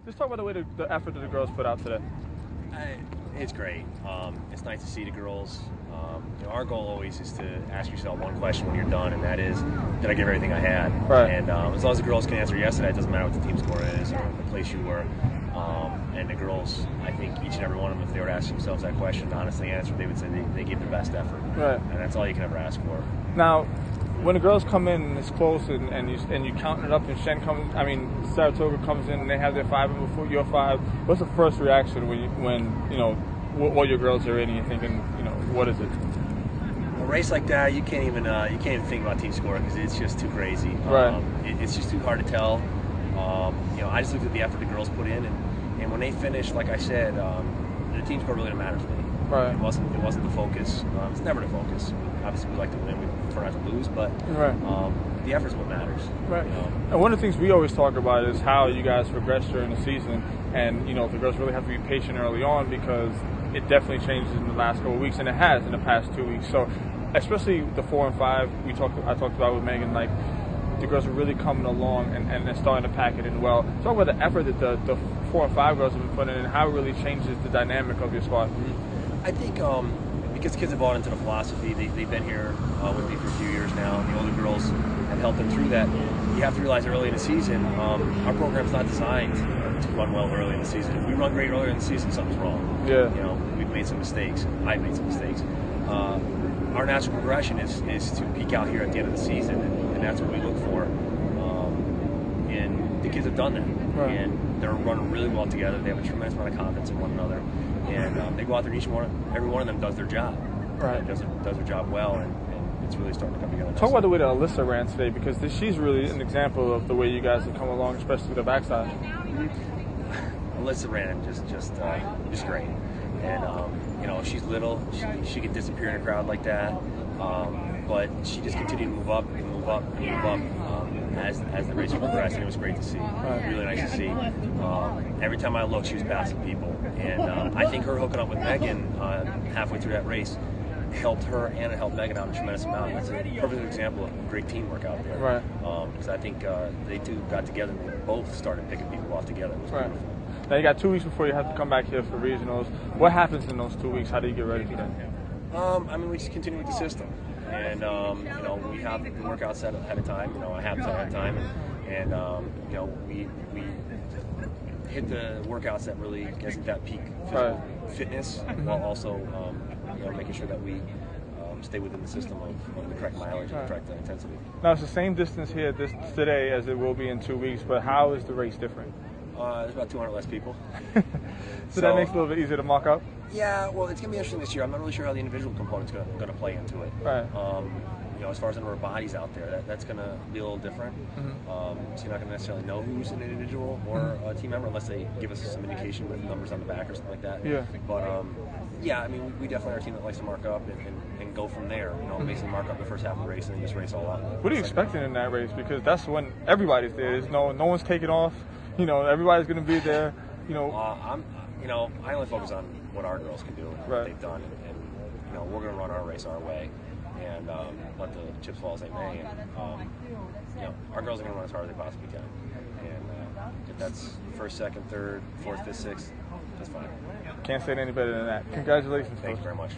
Just talk about the way the effort that the girls put out today. It's great. It's nice to see the girls. Our goal always is to ask yourself one question when you're done, and that is, did I give everything I had? Right. And as long as the girls can answer yes to that, it doesn't matter what the team score is or the place you were. And the girls, I think each and every one of them, if they were to ask themselves that question, honestly answer, they would say they gave their best effort. Right. And that's all you can ever ask for. Now, when the girls come in and it's close and you counting it up and Saratoga comes in and they have their 5 before your 5, what's the first reaction when all your girls are in and you're thinking, what is it? A race like that, you can't even think about team score because it's just too crazy. Right. It's just too hard to tell. I just looked at the effort the girls put in, and when they finished, like I said, the team score really didn't matter to me. Right. It wasn't the focus. It's never the focus. Obviously, we like to win. We prefer not to lose, but the effort is what matters. Right. And one of the things we always talk about is how you guys progress during the season, and the girls really have to be patient early on because it definitely changes in the last couple of weeks, and it has in the past 2 weeks. So, especially the 4 and 5, I talked about with Megan, like the girls are really coming along and they're starting to pack it in well. Talk about the effort that the 4 and 5 girls have been putting in and how it really changes the dynamic of your squad. I think because kids have bought into the philosophy, they've been here with me for a few years now, and the older girls have helped them through that. You have to realize early in the season, our program's not designed to run well early in the season. If we run great earlier in the season, something's wrong. Yeah. We've made some mistakes. I've made some mistakes. Our natural progression is to peak out here at the end of the season, and that's what we look for. And the kids have done that, and they're running really well together. They have a tremendous amount of confidence in one another, and they go out there and every one of them does their job. Right. Does their job well, and it's really starting to come together. Talk about the way that Alyssa ran today, because she's really an example of the way you guys have come along, especially with the backside. Alyssa ran just great, and she's little. She could disappear in a crowd like that, but she just continued to move up and move up and move up as the race progressed, and it was great to see. Really nice to see. Every time I looked, she was passing people, and I think her hooking up with Megan halfway through that race helped her and it helped Megan out a tremendous amount. That's a perfect example of great teamwork out there. Right. Because I think they two got together and they both started picking people off together. It was beautiful. Now you got 2 weeks before you have to come back here for regionals. What happens in those 2 weeks? How do you get ready for that? We just continue with the system, and we have the workouts set ahead of time. I have set ahead of time, and we hit the workouts that really gets at that peak physical fitness, while also making sure that we stay within the system of the correct mileage and the correct intensity. Now it's the same distance here today as it will be in 2 weeks, but how is the race different? There's about 200 less people. so that makes it a little bit easier to mock up? Yeah, well, it's going to be interesting this year. I'm not really sure how the individual component's going to play into it. Right. As far as the number of bodies out there, that's going to be a little different. So you're not going to necessarily know who's an individual or a team member unless they give us some indication with numbers on the back or something like that. Yeah. But we definitely are a team that likes to mark up and go from there. Basically mark up the first half of the race and then just race all out. What are you expecting in that race? Because that's when everybody's there. There's no one's taking off. Everybody's going to be there. I only focus on what our girls can do, what they've done, and we're going to run our race our way, and let the chips fall as they may. And our girls are going to run as hard as they possibly can, and if that's first, second, third, fourth, fifth, sixth, that's fine. Can't say it any better than that. Congratulations. Thank you very much.